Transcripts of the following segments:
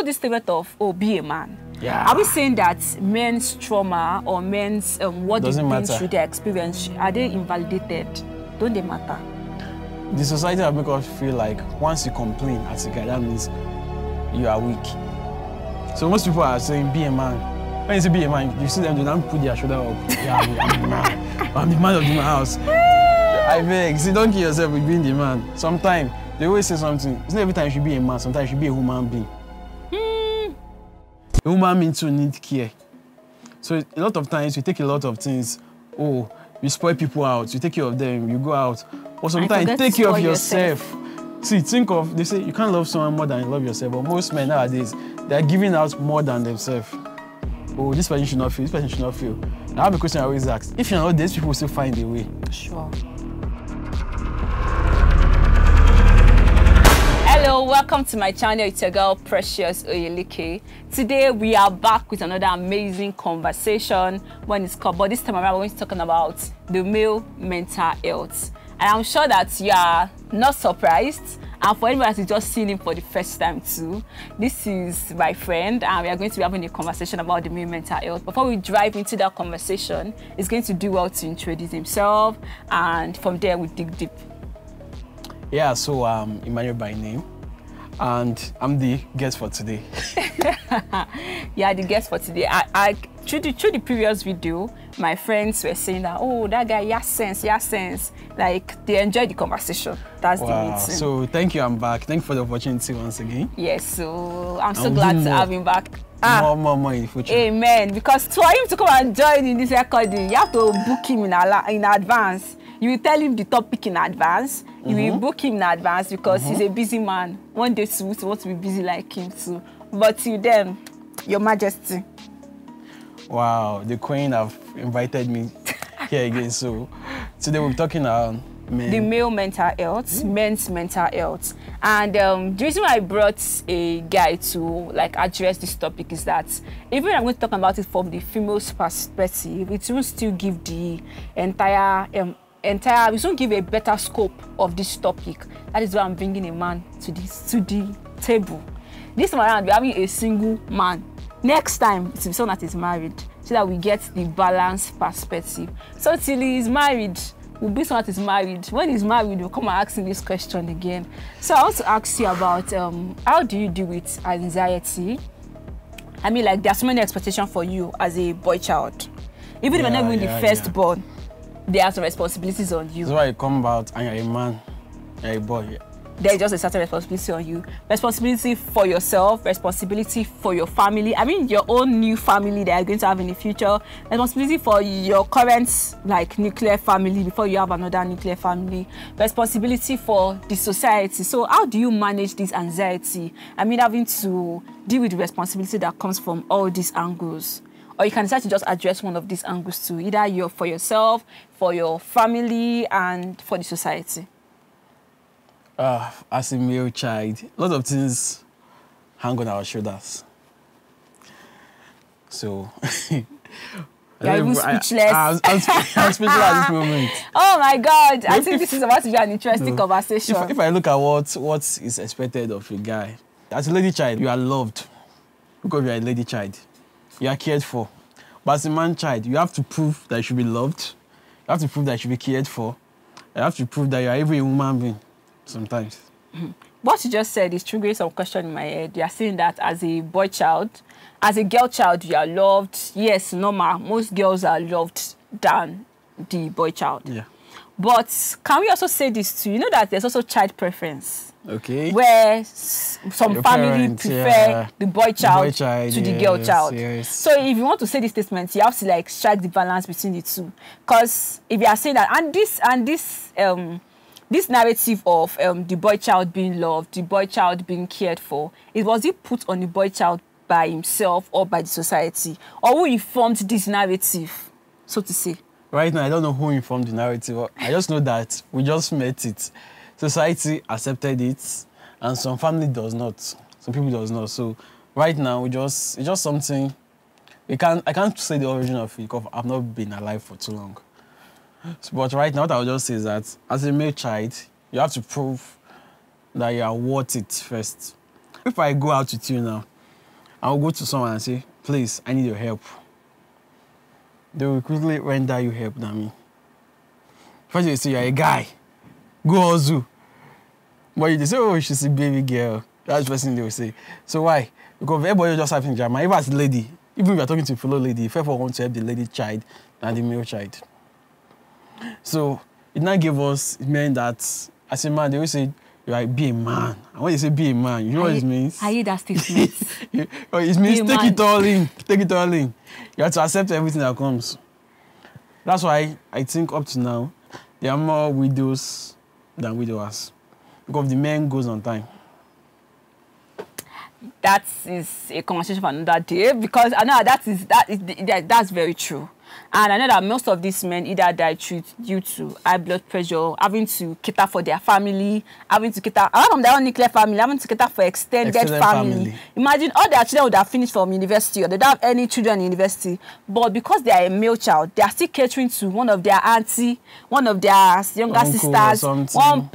know this statement of, oh, be a man. Yeah. Are we saying that men's trauma or men's what they've been through, their experience, are they invalidated? Don't they matter? The society will make us feel like once you complain as a guy, that means you are weak. So most people are saying, be a man. When you say be a man, you see them, they don't put their shoulder up. Yeah, I'm the man. I'm the man of the house. I beg, see, don't kill yourself with being the man. Sometimes, they always say something. It's not every time you should be a man, sometimes you should be a human being. A human being too need care. So a lot of times, you take a lot of things. Oh, you spoil people out, you take care of them, you go out. Or sometimes, take care of yourself. See, think of, they say you can't love someone more than you love yourself, but most men nowadays, they're giving out more than themselves. Oh, this person should not feel, this person should not feel. I have a question I always ask. If you're not these people will still find a way. Sure. Hello, welcome to my channel. It's your girl, Precious Oyelike. Today, we are back with another amazing conversation when it's called, but this time around, we're going to be talking about the male mental health. And I'm sure that you are not surprised. And for anyone that is just seeing him for the first time too, this is my friend, and we are going to be having a conversation about the male mental health. Before we dive into that conversation, he's going to do well to introduce himself, and from there we dig deep. Yeah, so Emmanuel by name, and I'm the guest for today. Yeah, the guest for today. Through the previous video, my friends were saying that, oh, that guy, he has sense. Like, they enjoyed the conversation. That's the meeting. So thank you, I'm back. Thank you for the opportunity once again. Yes, so I'm so glad to have him back. More in the future. Amen. Because for him to come and join in this recording, you have to book him in advance. You will tell him the topic in advance. You will book him in advance because he's a busy man. One day we want to be busy like him too. But till then, Your Majesty. Wow, the Queen have invited me here again. So today we're talking about men. The male mental health, men's mental health. And the reason why I brought a guy to address this topic is that even I'm going to talk about it from the female's perspective, it will still give the entire we should give a better scope of this topic. That is why I'm bringing a man to the table. This time around, we're having a single man. Next time, it will be someone that is married, so that we get the balanced perspective. So till he is married, we'll be someone that is married. When he's married, we'll come and ask him this question again. So I want to ask you about how do you deal with anxiety? I mean, there's so many expectations for you as a boy child. Even if you're not even the firstborn, there are some responsibilities on you. That's why you come out and you're a man, you're a boy. There's just a certain responsibility on you. Responsibility for yourself, responsibility for your family. I mean, your own new family that you're going to have in the future. Responsibility for your current, nuclear family before you have another nuclear family. Responsibility for the society. So how do you manage this anxiety? I mean, having to deal with the responsibility that comes from all these angles. Or you can decide to just address one of these angles too, either for yourself, for your family, and for the society. As a male child, a lot of things hang on our shoulders. So, you're even speechless. I'm speechless at this moment. Oh my God! I think this is about to be an interesting conversation. If I look at what is expected of a guy, as a lady child, you are loved because you are a lady child. You are cared for. But as a man child, you have to prove that you should be loved. You have to prove that you should be cared for. You have to prove that you are even a human being sometimes. What you just said is triggering some question in my head. You are saying that as a boy child, as a girl child, you are loved. Yes, normal. Most girls are loved than the boy child. Yeah. But can we also say this too? You know that there's also child preference. Okay. Where some family prefer the boy child to the girl child. Yes. So if you want to say this statement, you have to strike the balance between the two. Because if you are saying that, and this narrative of the boy child being loved, the boy child being cared for, was it put on the boy child by himself or by the society? Or who informed this narrative, so to say? Right now, I don't know who informed the narrative. I just know that we just met it. Society accepted it, and some family does not. Some people does not. So right now, it's just something. I can't say the origin of it because I've not been alive for too long. So, but right now, what I'll just say is that as a male child, you have to prove that you are worth it first. If I go out with you now, I'll go to someone and say, please, I need your help. They will quickly render you help than me. First they say, you're a guy. Go hustle. But they say, oh, she's a baby girl. That's the first thing they will say. So why? Because everybody just having drama. Even as a lady, even if you're talking to a fellow lady, if everyone wants to help the lady child than the male child. So it now gave us, it meant that as a man, they always say, be a man. And when you say be a man, you know what it means? I hear that statement. It means take it all in. Take it all in. You have to accept everything that comes. That's why I think up to now, there are more widows than widowers. Because the men goes on time. That is a conversation for another day, because I know that's very true. And I know that most of these men either die due to high blood pressure, having to cater for their family, having to cater, apart from their own nuclear family, having to cater for extended family. Imagine all their children would have finished from university, or they don't have any children in university, but because they are a male child, they are still catering to one of their auntie, one of their younger Uncle sisters.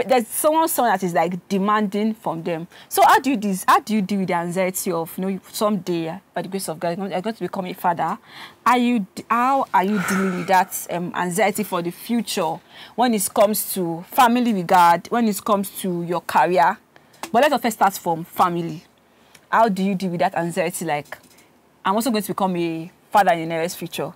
There's someone that is like demanding from them. So how do you deal with the anxiety of, someday, by the grace of God, I'm going to become a father? How are you dealing with that anxiety for the future when it comes to family regard, when it comes to your career? But let's first start from family. How do you deal with that anxiety? Like, I'm also going to become a father in the nearest future.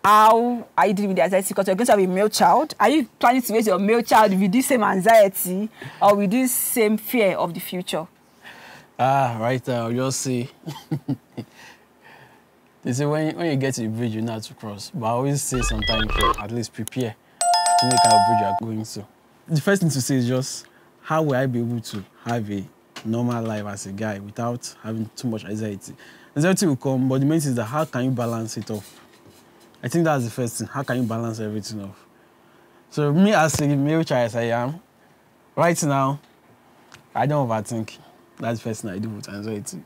How are you dealing with the anxiety? Because you're going to have a male child. Are you planning to raise your male child with this same anxiety or with this same fear of the future? Right. I'll just say. They say when you get to a bridge, you know how to cross. But I always say sometimes, at least prepare to make a bridge you're going to. The first thing to say is just, how will I be able to have a normal life as a guy without having too much anxiety? Anxiety will come, but the main thing is that how can you balance it off? I think that's the first thing. How can you balance everything off? So me as a male child as I am, right now, I don't overthink. That's the first thing I do with anxiety.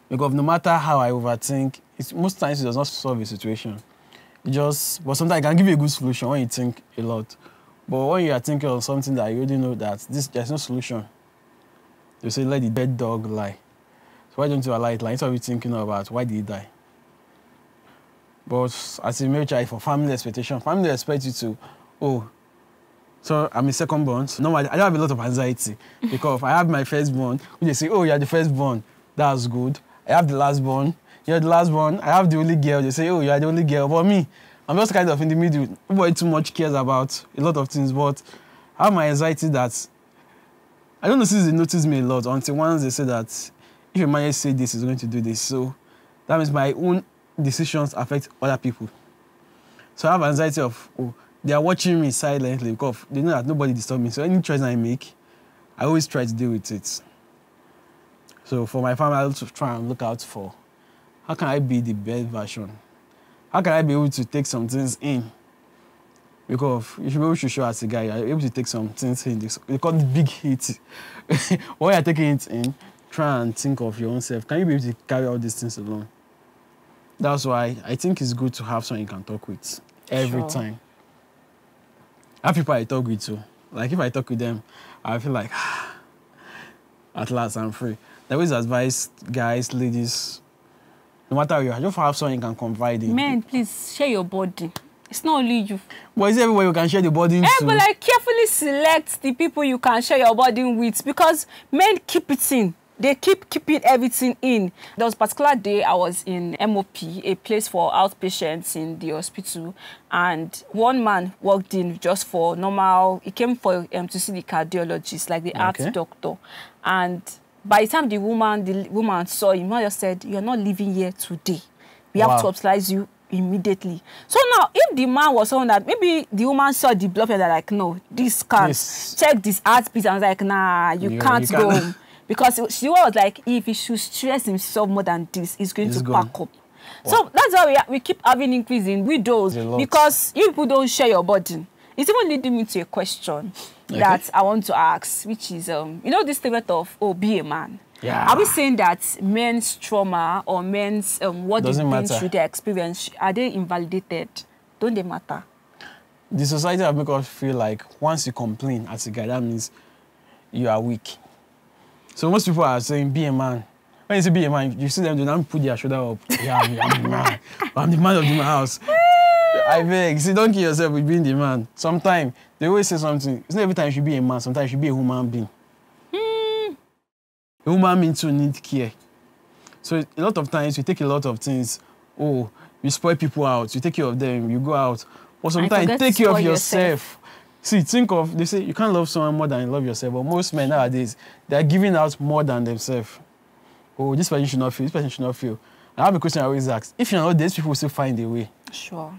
Because no matter how I overthink, most times it does not solve a situation. But sometimes it can give you a good solution when you think a lot. But when you are thinking of something that you already know that there's no solution, you say, let the dead dog lie. So why don't you allow it lie? Instead of you thinking about why did he die? But as a male child, for family expectation, family expects you to, so I'm a second born. So normally, I don't have a lot of anxiety because I have my firstborn, who they say, oh, you're the firstborn. That's good. I have the lastborn. You're the lastborn. I have the only girl. They say, oh, you're the only girl. But me, I'm just kind of in the middle. Nobody too much cares about a lot of things, but I have my anxiety that I don't know since they notice me a lot until once they say that if a man say this, he's going to do this. So that means my own decisions affect other people. So I have anxiety of, they are watching me silently because they know that nobody disturbs me. So any choice I make, I always try to deal with it. So for my family, I also try and look out for how can I be the best version? How can I be able to take some things in? Because if you're able to show as a guy, you're able to take some things in. They call it big hit. When you're taking it in, try and think of your own self. Can you be able to carry all these things alone? That's why I think it's good to have someone you can talk with every time. I have people I talk with too. Like if I talk with them, I feel like, at last I'm free. I always advise guys, ladies, no matter who you are, just have someone you can confide in. Men, please share your body. It's not only you. But it's everywhere you can share the body into. But like carefully select the people you can share your body with, because men keep it in. They keep keeping everything in. There was a particular day I was in MOP, a place for outpatients in the hospital, and one man walked in just for normal. He came for to see the cardiologist, like the heart doctor, and by the time the woman saw him, he just said, "You are not living here today. We have to hospitalize you immediately." So now, if the man was someone that maybe the woman saw the blood pressure, like, no, this can't. Check this heartbeat, and I was like, nah, you can't go home. Because she was like, if he should stress himself more than this, he's going to pack up. So that's why we keep having increase in widows, because if people don't share your burden. It's even leading me to a question that I want to ask, which is, this statement of, be a man. Are we saying that men's trauma or men's what they've been through, their experience, are they invalidated? Don't they matter? The society have made us feel like once you complain as a guy, that means you are weak. So most people are saying, be a man. when you see be a man, you see them, they don't put their shoulder up. Yeah, I'm the man. I'm the man of the house. I beg. See, don't kill yourself with being the man. Sometimes they always say something. It's not every time you should be a man. Sometimes you should be a human being. A human being too need care. So a lot of times you take a lot of things. Oh, you spoil people out. You take care of them. You go out. But sometimes you take care of yourself. See, they say you can't love someone more than you love yourself. But most men nowadays, they're giving out more than themselves. Oh, this person should not feel. This person should not feel. I have a question I always ask. If you're not there, these people will still find a way. Sure.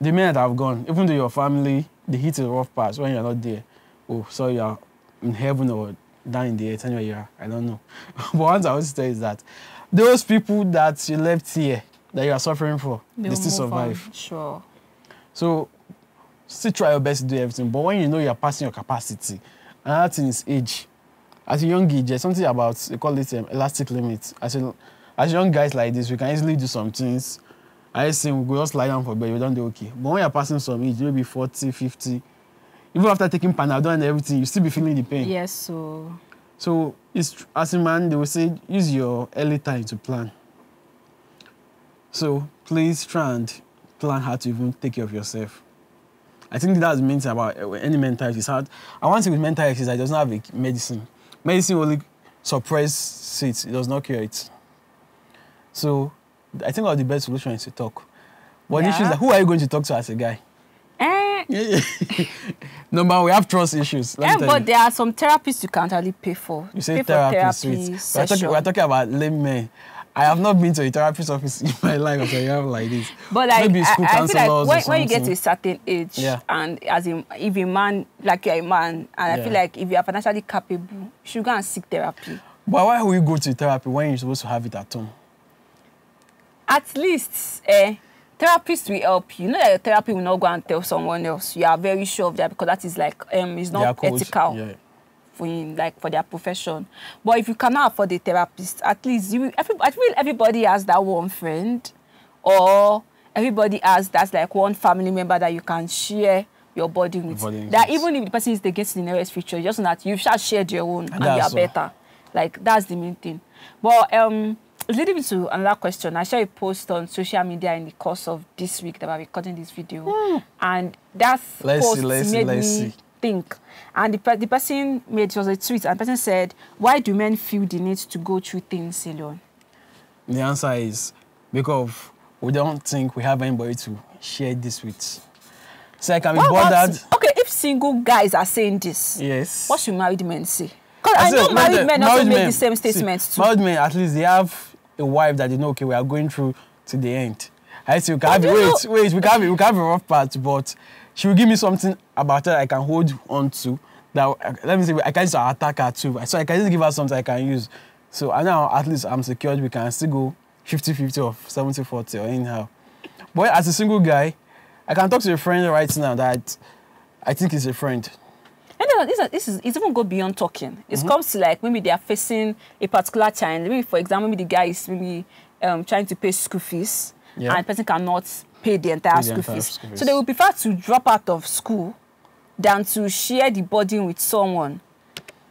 The men that have gone, even though your family, they hit a rough patch when you're not there. Oh, so you're in heaven or down in the earth, anywhere you are. I don't know. But what I always say is that those people that you left here, that you are suffering for, they still survive. Sure. So, still try your best to do everything. But when you know you're passing your capacity, another thing is age. At a young age, there's something about, they call it elastic limit. As young guys like this, we can easily do some things. I say we go just lie down for bed, we don't do okay. But when you're passing some age, maybe 40, 50, even after taking Panadol and everything, you still be feeling the pain. Yes, so it's, as a man, they will say, use your early time to plan. So please try and plan how to even take care of yourself. I think that's the main thing about any mental health. I want to say with mental health is that it doesn't have a medicine. Medicine only suppresses it, it does not cure it. So I think the best solution is to talk. But the issue is that who are you going to talk to as a guy? Number one, we have trust issues. But there are some therapists you can't really pay for. You say therapy, we're talking about lame men. I have not been to a therapist office in my life as I have like this. But like, maybe school I feel like when you get something. to a certain age, and if a man, like you're a man, and I feel like if you are financially capable, you should go and seek therapy. But why will you go to therapy when you're supposed to have it at home? At least, therapist will help you. You know that your therapy will not go and tell someone else. You are very sure of that because that is like, it's not ethical for their profession. But if you cannot afford a therapist, at least I feel everybody has that one friend, or everybody has that's like one family member that you can share your body with. That even if the person is against the nearest future, just that you shall share your own and you are better. Like that's the main thing. But leading me to another question, I saw a post on social media in the course of this week that I'm recording this video, and that post made me think. And the person made, it was a tweet, and the person said, "Why do men feel the need to go through things alone?" The answer is because we don't think we have anybody to share this with. So I can be bothered. Okay, if single guys are saying this, yes, what should married men say? Because I know married men also make the same statements too. Married men, at least they have a wife that they know, okay, we are going through to the end. I say, we can have a rough part, but she will give me something about her I can hold on to. That let me say, I can just attack her too. So I can just give her something I can use. So I now at least I'm secured. We can still go 50-50 or 70-40 or anyhow. But as a single guy, I can talk to a friend right now that I think is a friend. And this is it even go beyond talking. It comes to like maybe they are facing a particular challenge. Maybe for example, maybe the guy is maybe trying to pay school fees, and the person cannot pay the entire school fees. So they would prefer to drop out of school than to share the burden with someone.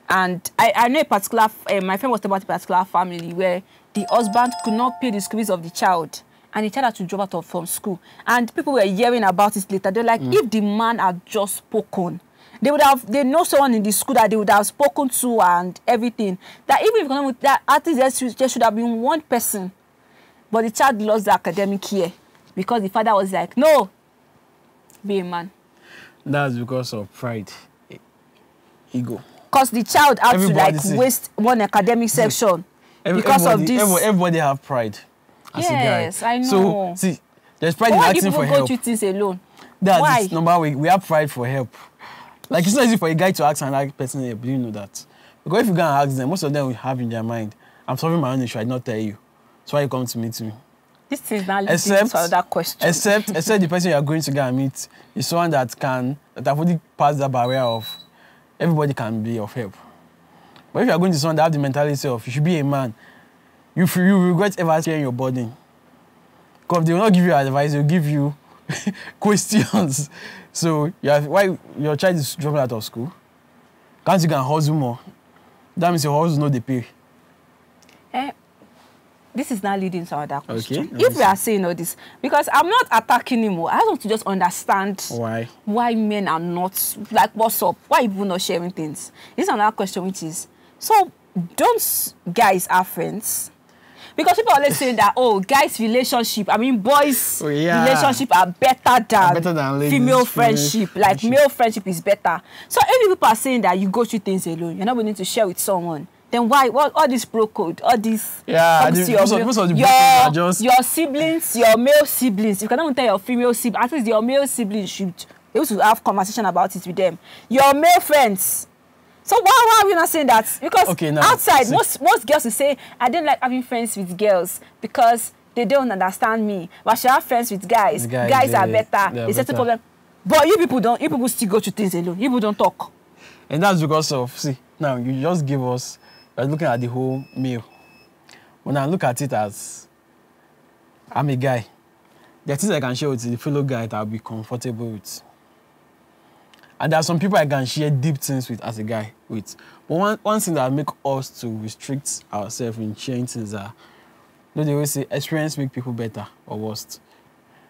And I know a particular, my friend was talking about a particular family where the husband could not pay the school fees of the child, and the child had to drop out from school. And people were hearing about it later. They're like, if the man had just spoken, they know someone in the school that they would have spoken to and everything. That even if that at least there should have been one person, but the child lost the academic year because the father was like, no, be a man. That's because of pride, ego. Because the child had to waste one academic section because of this. Everybody have pride. As a guy. Yes, I know. So see, there's pride in asking for help. Why do people go through things alone? That's number one. We have pride for help. Like it's not easy for a guy to ask another person help. You know that. Because if you go and ask them, most of them will have in their mind, I'm solving my own issue, I did not tell you. That's why you come to meet me. This is not leading to another question. Except the person you are going to go and meet is someone that have already passed that barrier of everybody can be of help. But if you are going to someone that have the mentality of you should be a man, you regret ever sharing your burden. Because they will not give you advice, they will give you questions. So why your child is dropping out of school? Can't you go and hustle more? That means your hustle no dey pay. this is now leading to another question. Okay, if we are saying all this, because I'm not attacking him, I want to just understand why men are not, like, what's up? Why people not sharing things? This is another question, which is, so don't guys have friends? Because people are always saying that, oh, guys' relationship, I mean, boys' relationship are better than female friendship. Like, male friendship is better. So if people are saying that you go through things alone, you're not willing to share with someone, then why? What all this bro code, all this? Yeah, your siblings, your male siblings. You cannot tell your female siblings. At least your male siblings should be able to have conversation about it with them. Your male friends. So why are we not saying that? Because outside, most girls will say, I don't like having friends with girls because they don't understand me. But I should have friends with guys. Guys are better. It's a problem. But you people don't. You people still go through things alone. You people don't talk. And that's because of, see, now you just give us. We're looking at the whole meal. When I look at it as I'm a guy, there are things I can share with the fellow guy that I'll be comfortable with. And there are some people I can share deep things with as a guy with. But one thing that make us to restrict ourselves in sharing things are, you know, they always say experience make people better or worse.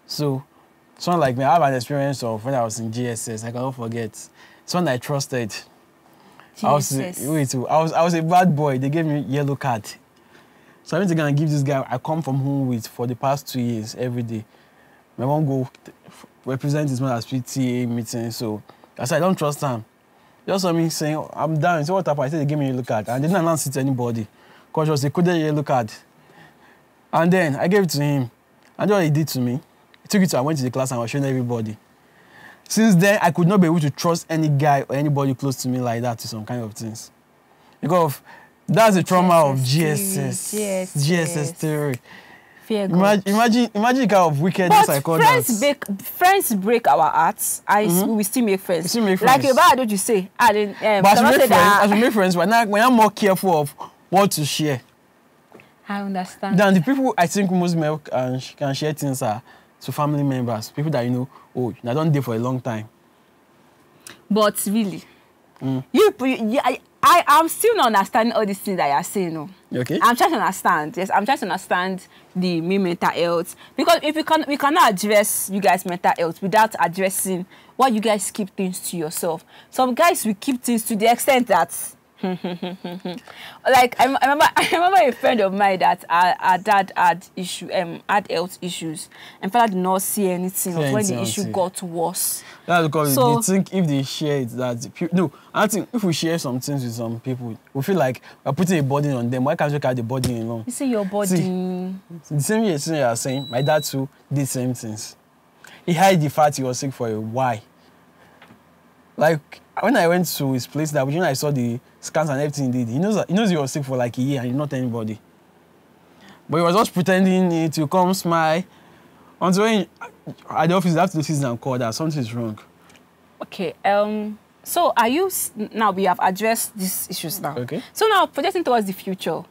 So someone like me, I have an experience of when I was in GSS, I cannot forget. Someone I trusted. I was a bad boy. They gave me a yellow card. So I went to go and give this guy I come from home with for the past 2 years every day. My mom go represent his mother's PTA meeting. So I said I don't trust him. Just saw me saying I'm down. So what happened? I said they gave me a yellow card. And they didn't announce it to anybody. Because it was a coded yellow card. And then I gave it to him. And what he did to me, he took it to I went to the class and I was showing everybody. Since then, I could not be able to trust any guy or anybody close to me like that to some kind of things. Because that's the trauma of GSS theory. Imagine the kind of wickedness I call that. Friends break our hearts. We still make friends. Like about what you say. But as we make friends, we're not more careful of what to share. I understand. Then the people I think most men can share things are to family members, people that you know, oh, I don't date for a long time. But really, I'm still not understanding all these things that you're saying. No. Okay. I'm trying to understand. Yes, I'm trying to understand the mental health. Because if we cannot address you guys' mental health without addressing why you guys keep things to yourself. Some guys will keep things to the extent that like I remember a friend of mine that her dad had health issues, and father did not see anything when the issue got worse. That's because they think if they share it that I think if we share some things with some people, we feel like we're putting a burden on them. Why can't you carry the burden alone? You see your body. The same way you are saying, my dad too did same things. He hid the fact he was sick for a while. Like when I went to his place, that when I saw the scans and everything he did, he knows he was sick for like a year and he not anybody. But he was just pretending to come smile. Until when at the office, after the season and call that something is wrong. Okay. So are you now? We have addressed these issues now. Okay. So now, projecting towards the future,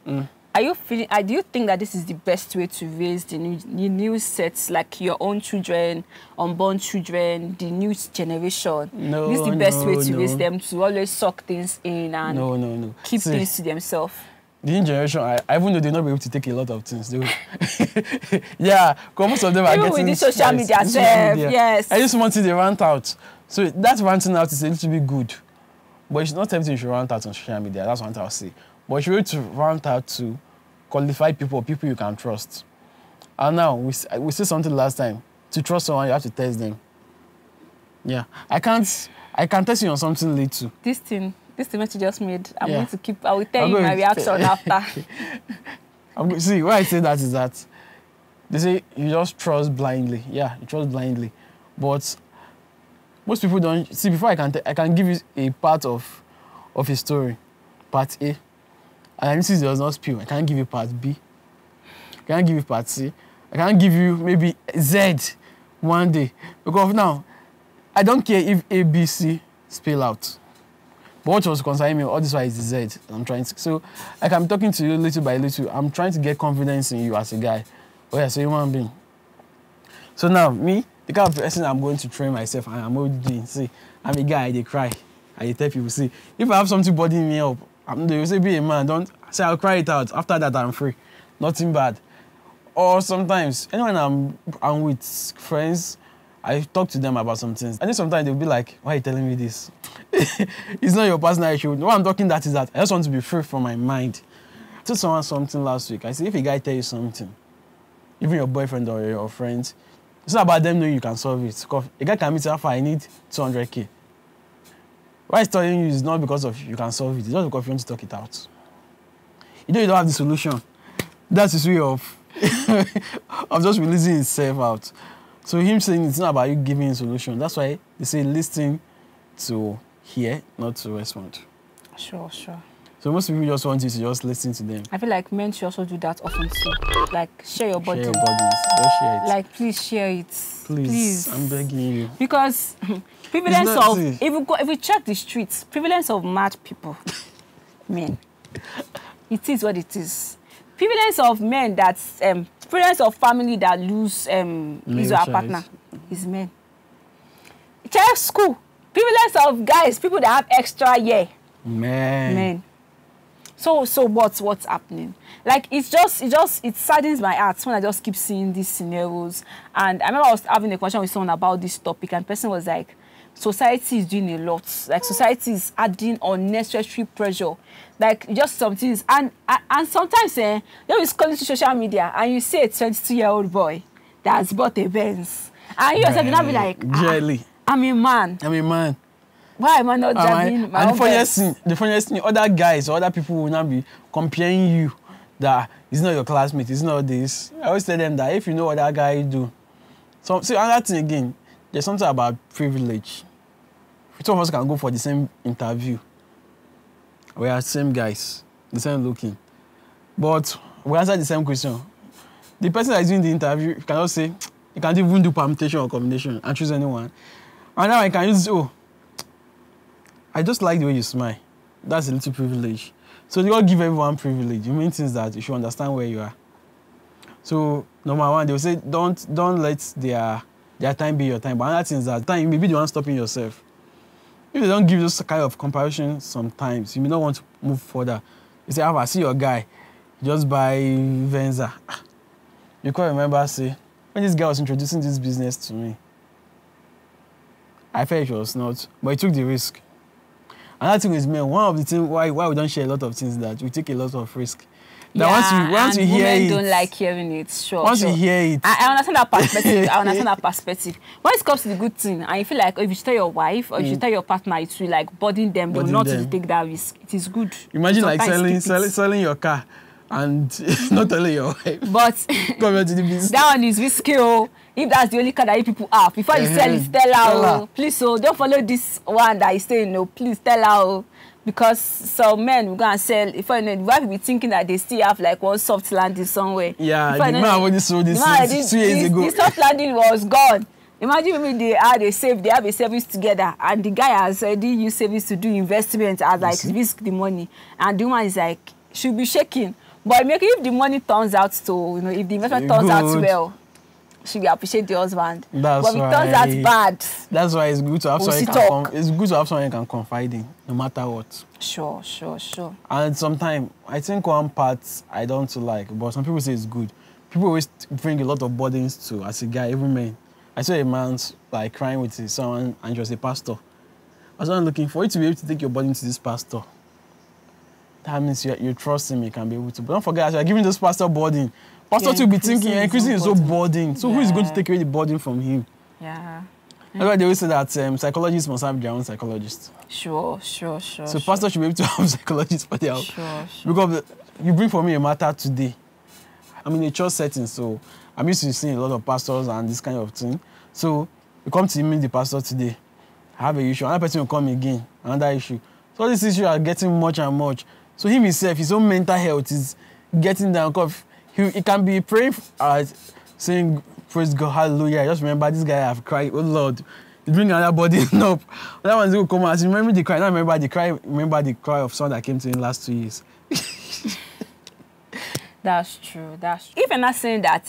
are you feeling? Do you think that this is the best way to raise the new sets, like your own children, unborn children, the new generation? No. This is the best way to raise them to always suck things in and keep things to themselves. The new generation, I even though they're not able to take a lot of things, they will. Yeah, because most of them are getting with the social media. Yes. I just want to they rant out. So that ranting out is a little bit good, but it's not everything you should rant out on social media. That's what I'll say. But you should be able to rant out to qualified people you can trust. And now we said something last time. To trust someone, you have to test them. Yeah, I can test you on something little. This thing that you just made, I will tell you my reaction after. See, why I say that is that they say you just trust blindly. Yeah, you trust blindly. But most people don't. See, before I can give you a part of a story, part A, and this does not spill. I can't give you part B. I can't give you part C. I can't give you maybe Z one day. Because now, I don't care if A, B, C spill out. But what was concerning me, all this while is the Z. I'm trying to. So, like I'm talking to you little by little. I'm trying to get confidence in you as a guy. Oh yeah, so you human being. So now, me, the kind of person I'm going to train myself, and I'm already doing. See, I'm a guy, they cry. I tell people, see, if I have something bothering me up, they will say, be a man, don't say I'll cry it out. After that, I'm free. nothing bad. Or sometimes, anyone I'm with friends, I talk to them about some things. And then sometimes they'll be like, why are you telling me this? It's not your personal issue. What I'm talking that is that I just want to be free from my mind. I told someone something last week. I said, if a guy tell you something, even your boyfriend or your friends, it's not about them knowing you can solve it. Because a guy can meet you, I need 200K. Why he's telling you is not because of you can solve it. It's just because you want to talk it out. You know you don't have the solution. That's his way of just releasing himself out. So him saying it's not about you giving a solution. That's why they say listen to hear, not to respond. Sure. So most people just want you to just listen to them. I feel like men should also do that often too. Like share your body. Share your bodies. Don't share it. Like please share it. Please. I'm begging you. Because prevalence of if we check the streets, prevalence of mad people, men. It is what it is. Prevalence of men prevalence of family that lose his or her partner is men. Check school. Prevalence of guys, people that have extra year. Men. So what's happening? Like it saddens my heart when I just keep seeing these scenarios. And I remember I was having a question with someone about this topic, and the person was like, society is doing a lot. Like society is adding unnecessary pressure. Like just some things. And sometimes you're scrolling to social media and you see a 22-year-old boy that's bought a Benz. And you yourself, you'll not be like, jelly. I'm a man. Why am I not driving my own Benz? The funniest thing, other guys or other people will not be comparing you that it's not your classmate, it's not this. I always tell them that if you know what that guy do. So see, another thing again, there's something about privilege. Two of us can go for the same interview. We are the same guys, the same looking. But we answer the same question. The person that is doing the interview cannot say, you can't even do permutation or combination and choose anyone. And now I can use, I just like the way you smile. That's a little privilege. So you gotta give everyone privilege. You mean things that you should understand where you are. So number one, they will say, don't let their time be your time. But another thing is that time, you may be the one stopping yourself. If they don't give those kind of comparison sometimes, you may not want to move further. You say, I see your guy, just buy Venza. You can't remember, say, when this guy was introducing this business to me, I felt it was not, but he took the risk. Another thing is, man, one of the things why we don't share a lot of things that we take a lot of risk. Now, once you hear it, don't like hearing it. Sure. Once you hear it, I understand that perspective. When it comes to the good thing, and you feel like if you tell your wife or if you tell your partner, it will like burden them, but not to take that risk. It is good. Imagine like selling your car and not telling your wife. But come to the business. That one is risky. If that's the only car that you people have, before you sell it, tell her. Please, don't follow this one that is saying no. Please tell her. Because some men will go and sell. If I know, the wife will be thinking that they still have like one soft landing somewhere. Yeah, the man already sold this 2 years ago. The soft landing was gone. Imagine maybe they have a savings together, and the guy has already used savings to do investment as like risk the money, and the woman is like she'll be shaking. But maybe if the money turns out to if the investment turns out well, she will appreciate the husband. But if it turns out bad, that's why it's good to have someone you can confide in, no matter what. Sure. And sometimes I think one part I don't like, but some people say it's good. People always bring a lot of burdens to as a guy, every man. I saw a man like crying with his son, and he was a pastor. I was not looking for you to be able to take your burden to this pastor. That means you trust him, you can be able to. But don't forget, as you are giving this pastor burden, pastor to be thinking, increasing his own burden. So who is going to take away the burden from him? Yeah. That's why they always say that psychologists must have their own psychologist. Sure. So pastor should be able to have psychologists for their own. Sure. Because you bring for me a matter today. I'm in a church setting, so I'm used to seeing a lot of pastors and this kind of thing. So you come to meet the pastor today, I have an issue. Another person will come again, another issue. So these issues are getting much and much. So him himself, his own mental health is getting down. He can be praying, saying, praise God, hallelujah. I just remember this guy have cried, oh Lord. He's bringing another body up. That one's going to come out. Remember the cry. Not remember the cry. Remember the cry of someone that came to him last 2 years. That's true. That's true. If you're not saying that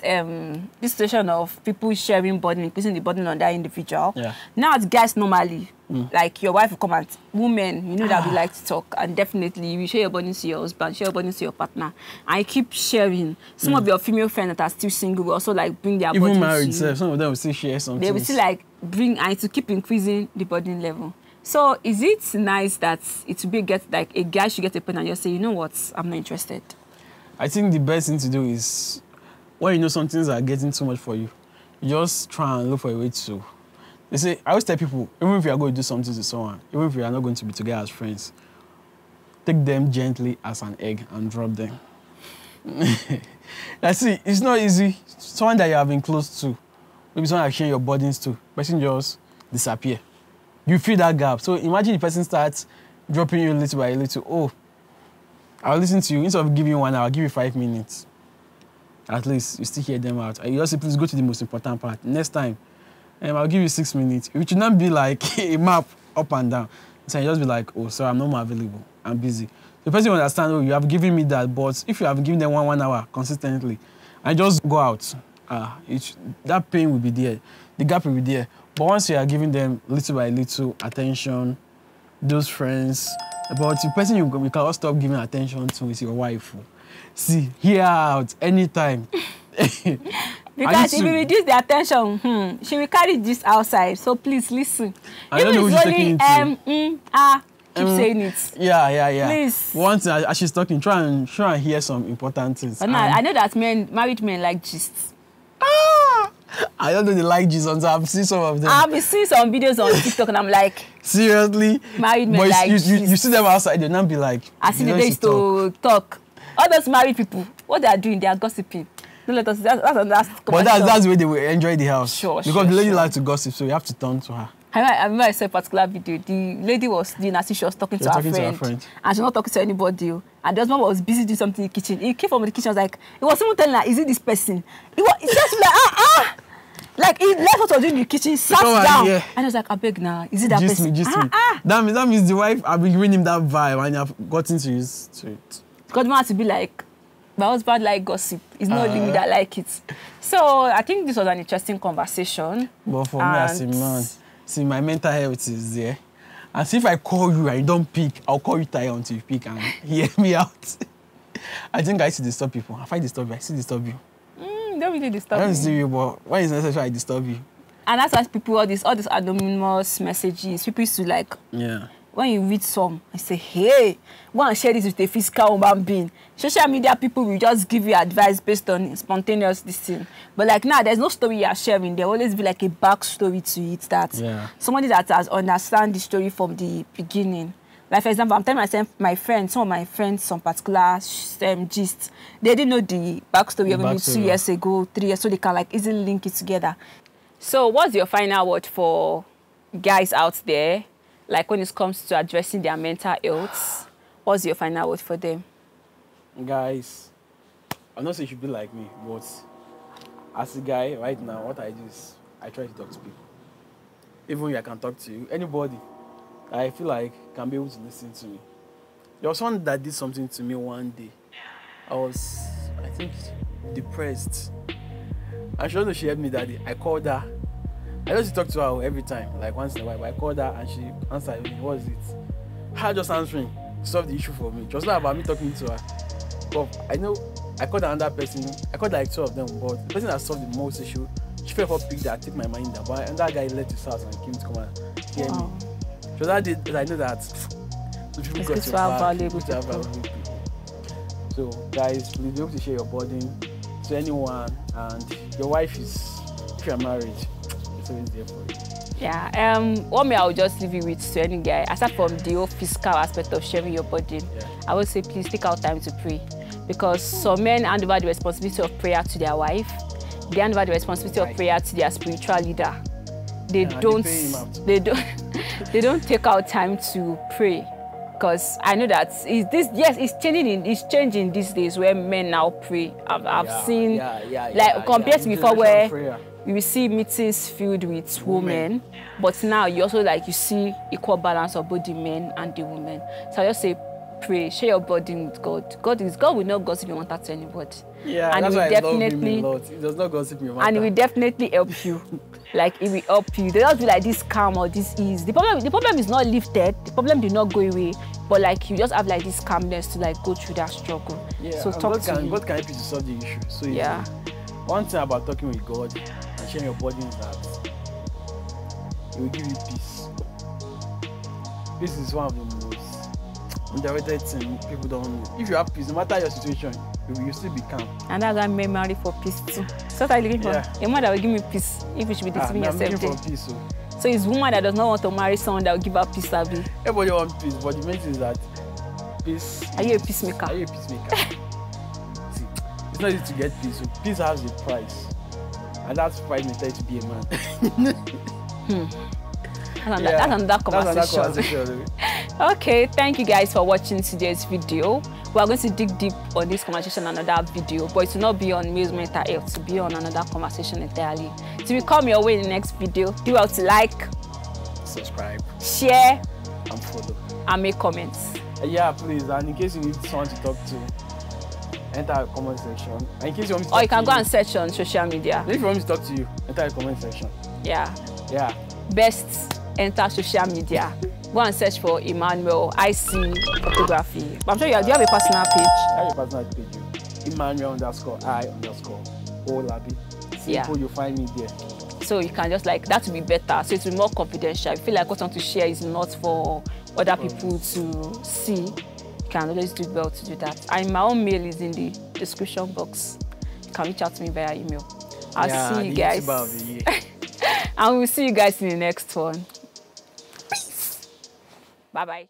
this situation of people sharing burden, increasing the burden on that individual, now as guys normally, like your wife will come and women, you know that we like to talk, and definitely you share your burden to your husband, share your burden to your partner, and you keep sharing. Some of your female friends that are still single will also like bring their burden. Even married, some of them will still share something. They will still like bring and to keep increasing the burden level. So is it nice that it will be like a guy should get a pen and just say, you know what, I'm not interested? I think the best thing to do is when you know some things are getting too much for you, you just try and look for a way to. They say, I always tell people, even if you are going to do something to someone, even if you are not going to be together as friends, take them gently as an egg and drop them. That's it. It's not easy. Someone that you have been close to, maybe someone that sharing your burdens to, person just disappear. You feel that gap. So imagine the person starts dropping you little by little. Oh, I'll listen to you. Instead of giving you 1 hour, I'll give you 5 minutes. At least you still hear them out. And you just say, please go to the most important part. Next time, I'll give you 6 minutes. It should not be like a map up and down. So you just be like, oh, sorry, I'm not more available. I'm busy. The person will understand, oh, you have given me that. But if you have given them 1 hour consistently, and just go out, that pain will be there. The gap will be there. But once you are giving them little by little attention, those friends, but the person you cannot stop giving attention to is your wife. See, hear out anytime. Because if you reduce the attention, she will carry this outside. So please listen. I don't know who she's talking to. Keep saying it. Yeah. Please. Once as she's talking, try and hear some important things. But I know that married men like gists. I don't know they like gist until I've seen some of them. I've been seeing some videos on TikTok and I'm like, seriously? Married men but like you see them outside, they'll not be like, I see the days to talk. All those married people, what they are doing, they are gossiping. Don't let us, that's but that's the way they will enjoy the house. Sure. Because the lady likes to gossip, so you have to turn to her. I remember I saw a particular video. The lady was doing as if she was talking to her friend. And she was not talking to anybody. And the husband was busy doing something in the kitchen. He came from the kitchen, was like, he was someone telling her, is it this person? He just like, Like, he left what was doing in the kitchen, sat down. And I was like, I beg now, is it that person? That means the wife, I've been giving him that vibe and you've gotten to use to it. God wants to be like, my husband like gossip. It's not only me that like it. So I think this was an interesting conversation. But for me as a man, see, my mental health is there. And see, if I call you and you don't pick, I'll call you tired until you pick and hear me out. I think I see disturb people. If I disturb you, I see disturb you. Don't really disturb me. I don't disturb you, but why is it necessary I disturb you? And that's why people, all these anonymous messages, people used to like, when you read some, I say, hey, go and share this with a physical human being. Social media people will just give you advice based on spontaneous thing. But like now, there's no story you are sharing. There will always be like a backstory to it that somebody that has understand the story from the beginning. Like, for example, I'm telling my friends, some of my friends, some particular gist, they didn't know the backstory of maybe 2 years ago, 3 years, so they can like easily link it together. So what's your final word for guys out there? Like when it comes to addressing their mental health, what's your final word for them? Guys, I'm not saying you should be like me, but as a guy right now, what I do is I try to talk to people. Even if I can talk to you, anybody I feel like can be able to listen to me. There was someone that did something to me one day. I was, I think, depressed. And she knows she helped me that day. I called her. I used to talk to her every time, like once in a while. But I called her and she answered me. What is it? Her just answering solved the issue for me. It was not about me talking to her. But I know I called another person. I called like 2 of them. But the person that solved the most issue, she felt up picked that, take my mind down. But that guy left his house and came to come and hear me. So that day, I know that so people got your back, valuable people. So guys, please be able to share your burden to anyone, and your wife is, if you're married, it's always there for you. Yeah, one way I would just leave you with to any guy, aside from the whole physical aspect of sharing your burden, I would say please take out time to pray. Because some men hand over the responsibility of prayer to their wife, they hand over the responsibility of prayer to their spiritual leader. They don't take out time to pray, because I know that it's changing these days where men now pray. I've seen compared to before where we will see meetings filled with women, but now you also you see equal balance of both the men and the women. So I just say pray, share your burden with God. God will not gossip your matter to anybody. Yeah, and that's why I love him a lot. He does not gossip your matter. And it will definitely help you. Like, it will help you. They don't be like this calm or this ease. The problem is not lifted. The problem did not go away. But like, you just have like this calmness to like go through that struggle. Yeah, so talk to him. God can help you to solve the issue. So yeah. One thing about talking with God and sharing your burden is that He will give you peace. Peace is one of the most underrated things people don't know. If you have peace, no matter your situation, you will still be calm. And that's why I'm married for peace too. So what are you looking for? A man that will give me peace if you should be deceiving yourself. I'm looking for peace. So it's woman that does not want to marry someone that will give her peace, Abby. Everybody wants peace, but the main thing is that peace. Are you a peacemaker? Are you a peacemaker? See, it's not easy to get peace. So peace has a price, and that's price necessary to be a man. That's another conversation. Okay, thank you guys for watching today's video. We are going to dig deep on this conversation in another video, but it will not be on male mental health, to be on another conversation entirely. So we come your way in the next video. Do well to like, subscribe, share, and follow, and make comments. Yeah, please. And in case you need someone to talk to, enter the comment section. And in case you want me to or you can go and search on social media. If you want me to talk to you, enter the comment section. Yeah. Yeah. Best enter social media. Go and search for Emmanuel IC Photography. But I'm sure do you have a personal page? I have a personal page. Emmanuel_I_Olabi. Simple, you'll find me there. So you can just like, that will be better. So it will be more confidential. I feel like what I want to share is not for other people to see. You can always do well to do that. And my own mail is in the description box. You can reach out to me via email. I'll see you guys. And we'll see you guys in the next one. Peace. Bye-bye.